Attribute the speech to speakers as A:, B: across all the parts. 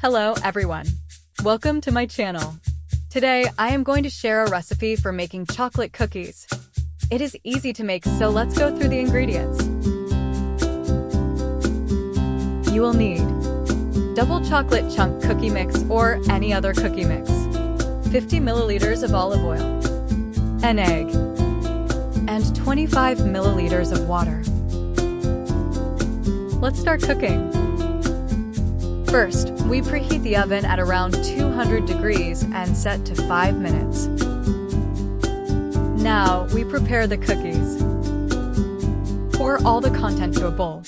A: Hello everyone. Welcome to my channel. Today I am going to share a recipe for making chocolate cookies. It is easy to make, so let's go through the ingredients. You will need double chocolate chunk cookie mix or any other cookie mix, 50 milliliters of olive oil, an egg, and 25 milliliters of water. Let's start cooking. First, we preheat the oven at around 200 degrees and set to 5 minutes. Now, we prepare the cookies. Pour all the content to a bowl.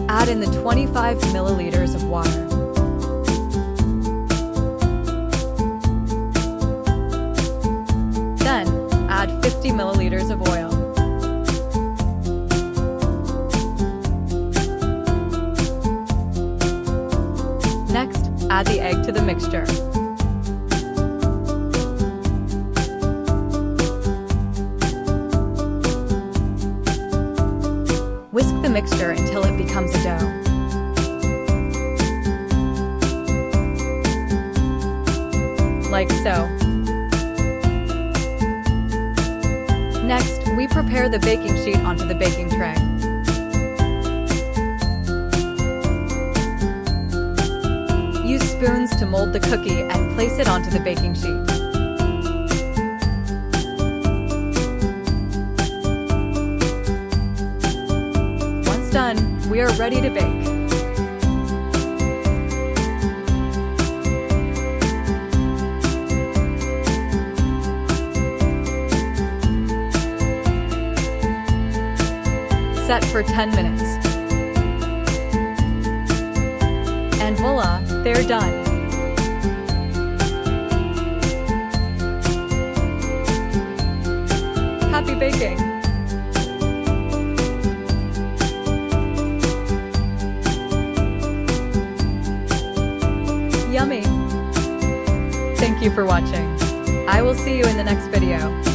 A: Add in the 25 milliliters of water. Then, add 50 milliliters of oil. Next, add the egg to the mixture. Whisk the mixture until it becomes a dough. Like so. Next, we prepare the baking sheet onto the baking tray. Use spoons to mold the cookie and place it onto the baking sheet. Once done, we are ready to bake. Set for 10 minutes. And voila, they're done. Happy baking! Yummy! Thank you for watching. I will see you in the next video.